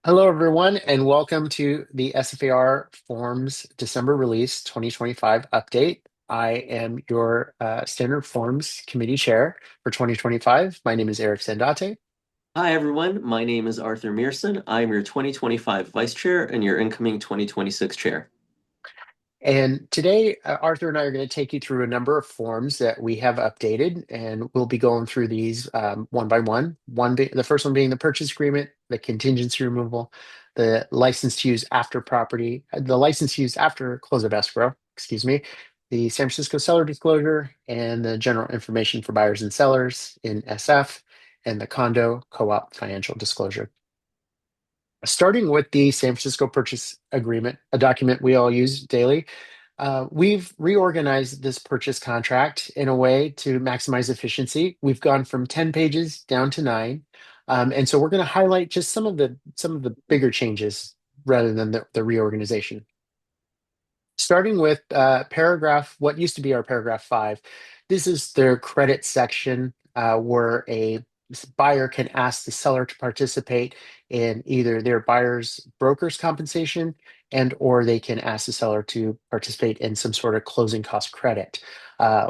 Hello, everyone, and welcome to the SFAR Forms December release 2025 update. I am your Standard Forms Committee Chair for 2025. My name is Eric Sandate. Hi, everyone. My name is Arthur Mearson. I'm your 2025 Vice Chair and your incoming 2026 Chair. And today, Arthur and I are going to take you through a number of forms that we have updated, and we'll be going through these one by one. The first one being the purchase agreement, the contingency removal, the license to use after property, the license to use after close of escrow, excuse me, the San Francisco seller disclosure, and the general information for buyers and sellers in SF, and the condo co-op financial disclosure. Starting with the San Francisco purchase agreement, a document we all use daily, we've reorganized this purchase contract in a way to maximize efficiency. We've gone from 10 pages down to 9. And so we're going to highlight just some of the bigger changes rather than the reorganization. Starting with what used to be our paragraph 5. This is their credit section where a buyer can ask the seller to participate in either their buyer's broker's compensation and or they can ask the seller to participate in some sort of closing cost credit.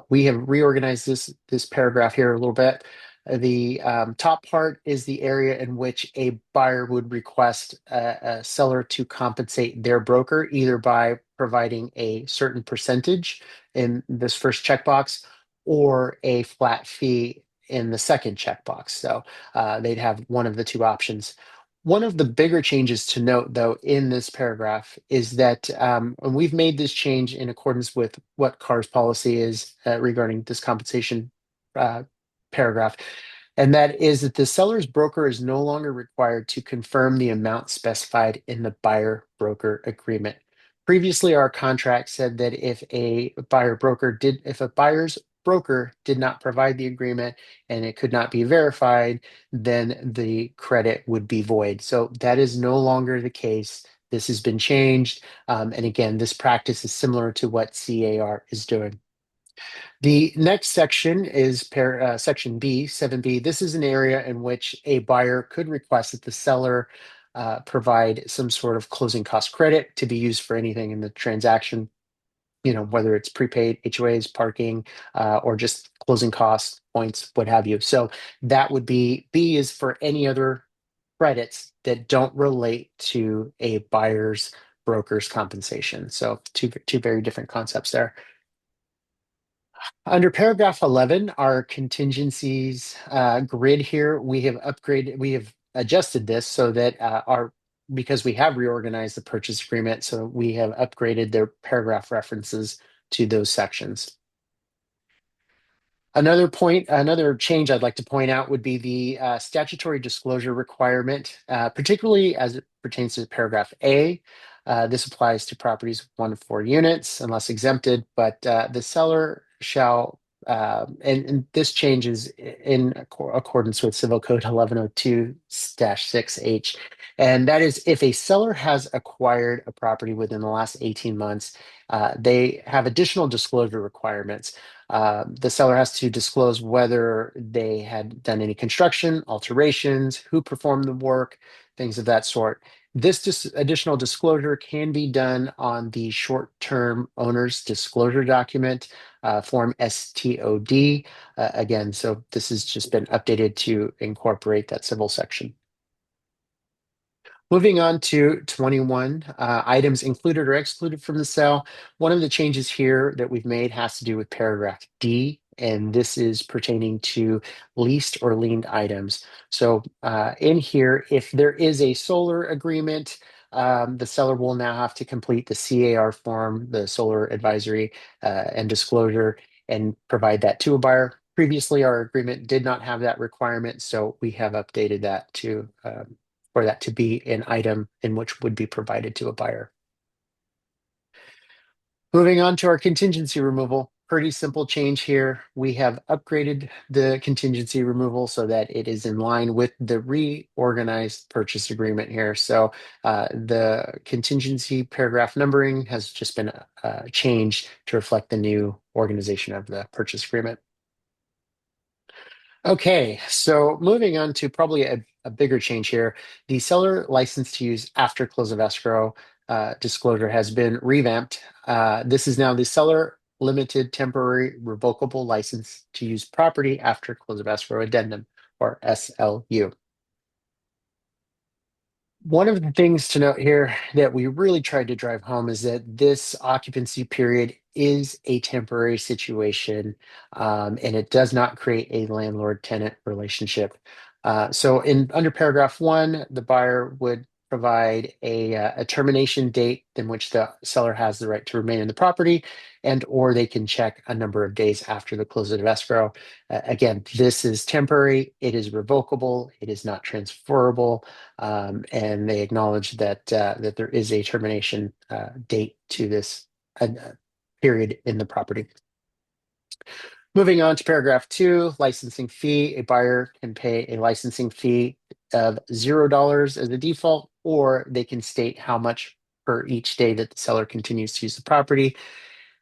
We have reorganized this paragraph here a little bit. The top part is the area in which a buyer would request a seller to compensate their broker, either by providing a certain percentage in this first checkbox or a flat fee in the second checkbox. So they'd have one of the two options. One of the bigger changes to note, though, in this paragraph is that and we've made this change in accordance with what CAR's policy is regarding this compensation paragraph. And that is that the seller's broker is no longer required to confirm the amount specified in the buyer broker agreement. Previously, our contract said that if a buyer's broker did not provide the agreement and it could not be verified, then the credit would be void. So that is no longer the case. This has been changed. And again, this practice is similar to what CAR is doing. The next section is section B, 7B. This is an area in which a buyer could request that the seller provide some sort of closing cost credit to be used for anything in the transaction, whether it's prepaid HOAs, parking, or just closing costs, points, what have you. So that would be B is for any other credits that don't relate to a buyer's broker's compensation. So two very different concepts there. Under paragraph 11, our contingencies grid here, we have adjusted this so that because we have reorganized the purchase agreement, so we have upgraded their paragraph references to those sections. Another change I'd like to point out would be the statutory disclosure requirement, particularly as it pertains to paragraph A. This applies to properties with 1 to 4 units unless exempted, but the seller shall, and this changes in accordance with Civil Code 1102-6H. And that is if a seller has acquired a property within the last 18 months, they have additional disclosure requirements. The seller has to disclose whether they had done any construction, alterations, who performed the work, things of that sort. This additional disclosure can be done on the short-term owner's disclosure document, form STOD. Again, so this has just been updated to incorporate that civil section. Moving on to 21, items included or excluded from the sale. One of the changes here that we've made has to do with paragraph D, and this is pertaining to leased or liened items. So in here, if there is a solar agreement, the seller will now have to complete the CAR form, the solar advisory and disclosure, and provide that to a buyer. Previously, our agreement did not have that requirement, so we have updated that to for that to be an item in which would be provided to a buyer. Moving on to our contingency removal, pretty simple change here. We have upgraded the contingency removal so that it is in line with the reorganized purchase agreement here. So the contingency paragraph numbering has just been changed to reflect the new organization of the purchase agreement. Okay, so moving on to probably a bigger change here. The seller license to use after close of escrow disclosure has been revamped. This is now the seller limited temporary revocable license to use property after close of escrow addendum, or SLU. One of the things to note here that we really tried to drive home is that this occupancy period is a temporary situation, and it does not create a landlord-tenant relationship. So in under paragraph one, the buyer would provide a termination date in which the seller has the right to remain in the property, and or they can check a number of days after the close of escrow. Again, this is temporary, it is revocable, it is not transferable, and they acknowledge that there is a termination date to this period in the property. Moving on to paragraph two, licensing fee. A buyer can pay a licensing fee of $0 as a default, or they can state how much per each day that the seller continues to use the property.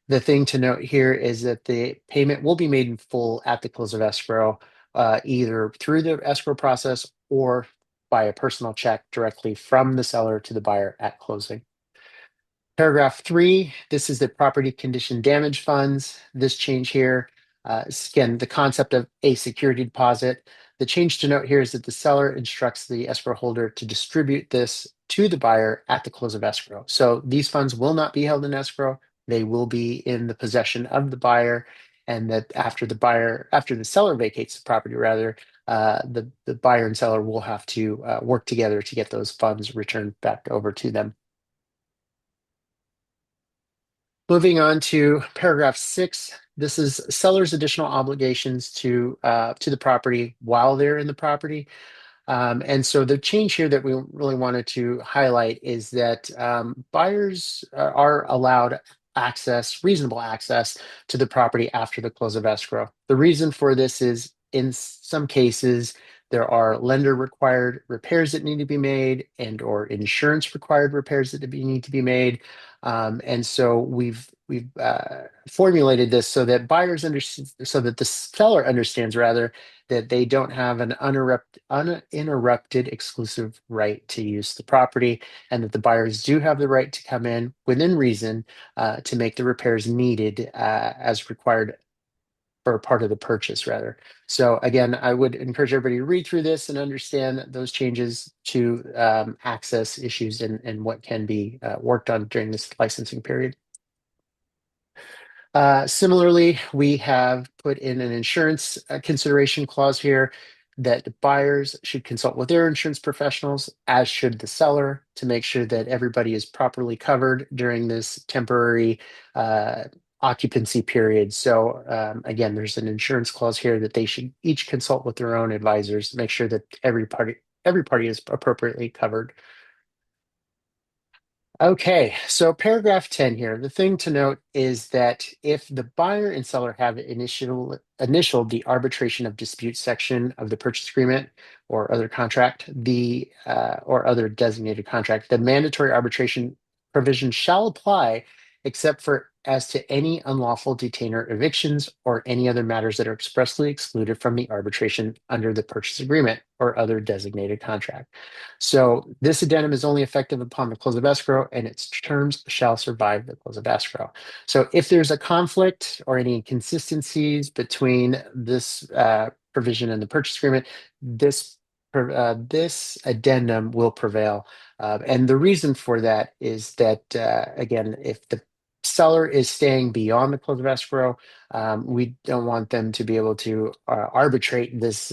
The thing to note here is that the payment will be made in full at the close of escrow, either through the escrow process or by a personal check directly from the seller to the buyer at closing. Paragraph three, this is the property condition damage funds. This change here, again, the concept of a security deposit. The change to note here is that the seller instructs the escrow holder to distribute this to the buyer at the close of escrow. So these funds will not be held in escrow. They will be in the possession of the buyer, and that after the seller vacates the property, rather, the buyer and seller will have to work together to get those funds returned back over to them. Moving on to paragraph six, this is seller's additional obligations to the property while they're in the property. And so the change here that we really wanted to highlight is that buyers are allowed reasonable access to the property after the close of escrow. The reason for this is in some cases, there are lender required repairs that need to be made and or insurance required repairs that need to be made. And so we've formulated this so that buyers understand, so that the seller understands rather, that they don't have an uninterrupted exclusive right to use the property, and that the buyers do have the right to come in within reason to make the repairs needed as required for part of the purchase, rather. So again, I would encourage everybody to read through this and understand those changes to access issues and what can be worked on during this licensing period. Similarly, we have put in an insurance consideration clause here that buyers should consult with their insurance professionals, as should the seller, to make sure that everybody is properly covered during this temporary occupancy period. So again, there's an insurance clause here that they should each consult with their own advisors to make sure that every party is appropriately covered. Okay, so paragraph 10 here. The thing to note is that if the buyer and seller have initialed the arbitration of dispute section of the purchase agreement or other contract, or other designated contract, the mandatory arbitration provision shall apply except for as to any unlawful detainer evictions or any other matters that are expressly excluded from the arbitration under the purchase agreement or other designated contract. So this addendum is only effective upon the close of escrow, and its terms shall survive the close of escrow. So if there's a conflict or any inconsistencies between this provision and the purchase agreement, this addendum will prevail. And the reason for that is that, again, if the seller is staying beyond the close of escrow, we don't want them to be able to arbitrate this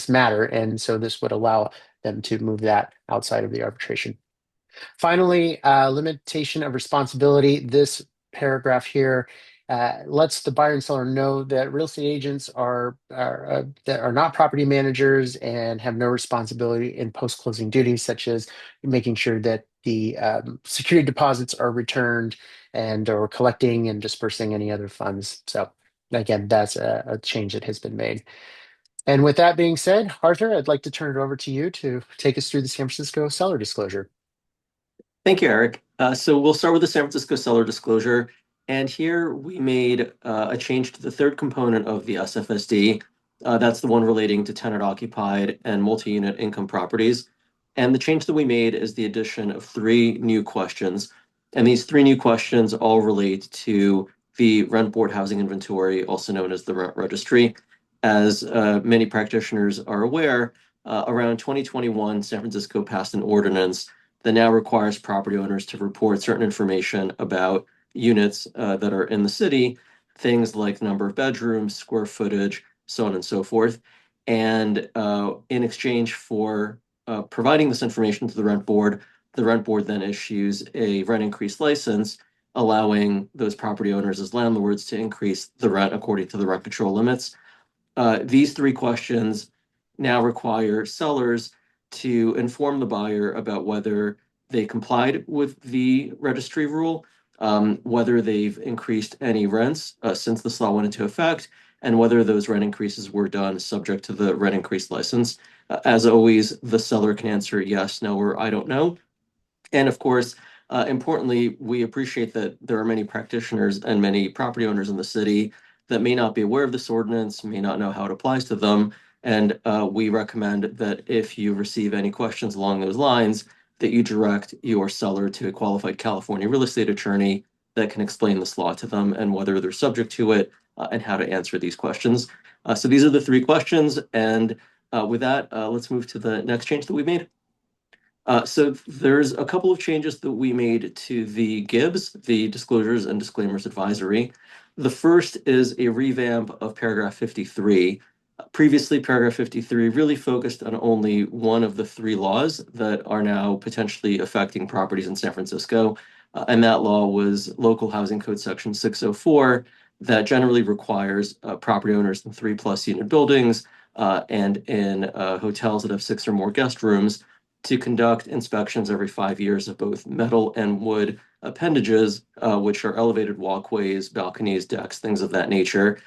matter, and so this would allow them to move that outside of the arbitration. Finally, limitation of responsibility. This paragraph here lets the buyer and seller know that real estate agents that are not property managers and have no responsibility in post-closing duties, such as making sure that the security deposits are returned and or collecting and dispersing any other funds. So again, that's a change that has been made. And with that being said, Arthur, I'd like to turn it over to you to take us through the San Francisco seller disclosure. Thank you, Eric. So we'll start with the San Francisco seller disclosure. And here we made a change to the third component of the SFSD. That's the one relating to tenant occupied and multi-unit income properties. And the change that we made is the addition of three new questions. And these three new questions all relate to the rent board housing inventory, also known as the rent registry. As many practitioners are aware, around 2021, San Francisco passed an ordinance that now requires property owners to report certain information about units that are in the city, things like number of bedrooms, square footage, so on and so forth. And in exchange for providing this information to the rent board then issues a rent increase license, allowing those property owners as landlords to increase the rent according to the rent control limits. These three questions now require sellers to inform the buyer about whether they complied with the registry rule, whether they've increased any rents since this law went into effect, and whether those rent increases were done subject to the rent increase license. As always, the seller can answer yes, no, or I don't know. And of course, importantly, we appreciate that there are many practitioners and many property owners in the city that may not be aware of this ordinance, may not know how it applies to them. And we recommend that if you receive any questions along those lines, that you direct your seller to a qualified California real estate attorney that can explain this law to them and whether they're subject to it and how to answer these questions. So these are the three questions. And with that, let's move to the next change that we made. So there's a couple of changes that we made to the GIBS, the Disclosures and Disclaimers Advisory. The first is a revamp of paragraph 53. Previously, paragraph 53 really focused on only one of the three laws that are now potentially affecting properties in San Francisco. And that law was Local Housing Code Section 604, that generally requires property owners in 3+ unit buildings and in hotels that have 6 or more guest rooms to conduct inspections every 5 years of both metal and wood appendages, which are elevated walkways, balconies, decks, things of that nature,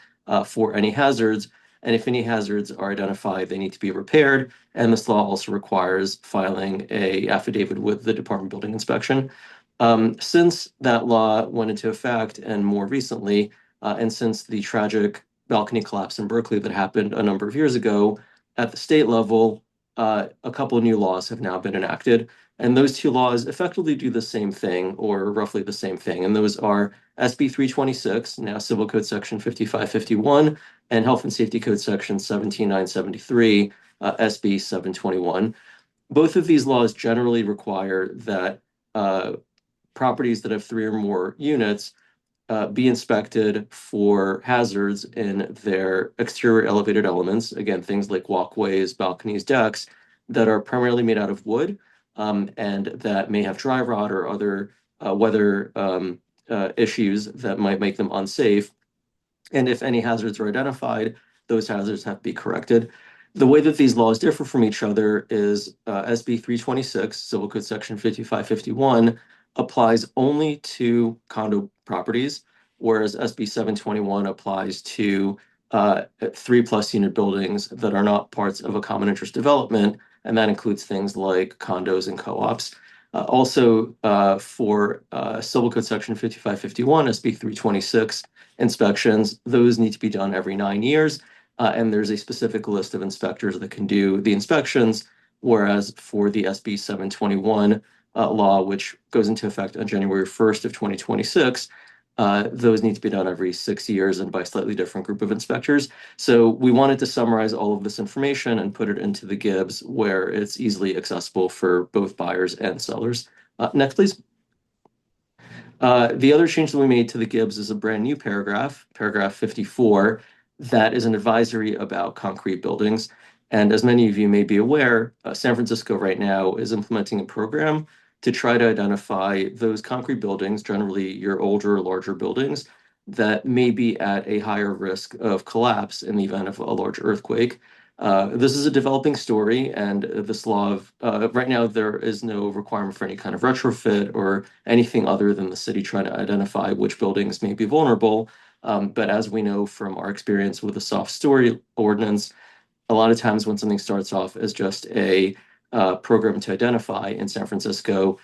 for any hazards. And if any hazards are identified, they need to be repaired. And this law also requires filing a affidavit with the Department of Building Inspection. Since that law went into effect, and more recently, and since the tragic balcony collapse in Berkeley that happened a number of years ago, at the state level, a couple of new laws have now been enacted. And those two laws effectively do the same thing, or roughly the same thing. And those are SB 326, now Civil Code Section 5551, and Health and Safety Code Section 17973, SB 721. Both of these laws generally require that properties that have 3 or more units be inspected for hazards in their exterior elevated elements. Again, things like walkways, balconies, decks that are primarily made out of wood and that may have dry rot or other weather issues that might make them unsafe. And if any hazards are identified, those hazards have to be corrected. The way that these laws differ from each other is SB 326, Civil Code Section 5551, applies only to condo properties, whereas SB 721 applies to 3+ unit buildings that are not parts of a common interest development, and that includes things like condos and co-ops. Also, for Civil Code Section 5551, SB 326 inspections, those need to be done every 9 years. And there's a specific list of inspectors that can do the inspections, whereas for the SB 721 law, which goes into effect on January 1st of 2026, those need to be done every 6 years and by a slightly different group of inspectors. So we wanted to summarize all of this information and put it into the GIBS where it's easily accessible for both buyers and sellers. Next, please. The other change that we made to the GIBS is a brand new paragraph, paragraph 54, that is an advisory about concrete buildings. And as many of you may be aware, San Francisco right now is implementing a program to try to identify those concrete buildings, generally your older, larger buildings, that may be at a higher risk of collapse in the event of a large earthquake. This is a developing story, and this law of right now there is no requirement for any kind of retrofit or anything other than the city trying to identify which buildings may be vulnerable. But as we know from our experience with the soft story ordinance, a lot of times when something starts off as just a program to identify in San Francisco,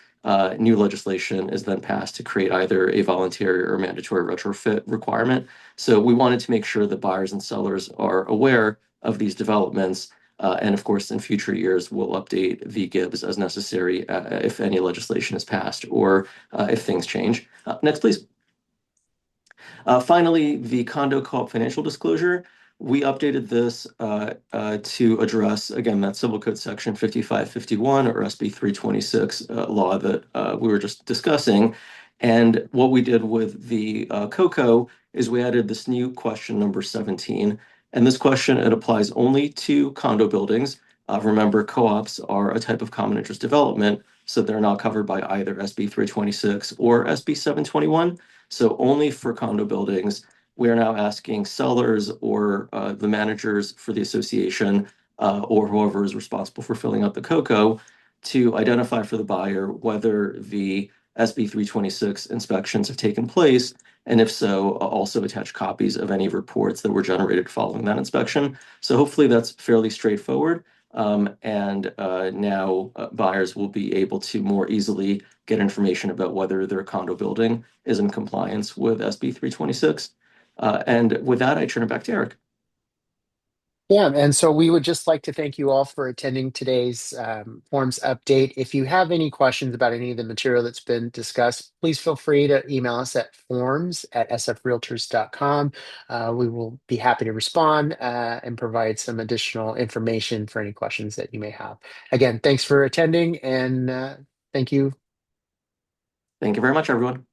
new legislation is then passed to create either a voluntary or mandatory retrofit requirement. So we wanted to make sure that buyers and sellers are aware of these developments. And of course, in future years, we'll update the GIBS as necessary if any legislation is passed or if things change. Next, please. Finally, the condo co-op financial disclosure. We updated this to address, again, that Civil Code Section 5551 or SB 326 law that we were just discussing. And what we did with the COCO is we added this new question number 17. And this question, it applies only to condo buildings. Remember, co-ops are a type of common interest development, so they're not covered by either SB 326 or SB 721. So only for condo buildings, we are now asking sellers or the managers for the association or whoever is responsible for filling out the COCO to identify for the buyer whether the SB 326 inspections have taken place, and if so, also attach copies of any reports that were generated following that inspection. So hopefully that's fairly straightforward. And now buyers will be able to more easily get information about whether their condo building is in compliance with SB 326. And with that, I turn it back to Eric. Yeah, and so we would just like to thank you all for attending today's forms update. If you have any questions about any of the material that's been discussed, please feel free to email us at forms@sfrealtors.com. We will be happy to respond and provide some additional information for any questions that you may have. Again, thanks for attending and thank you. Thank you very much, everyone.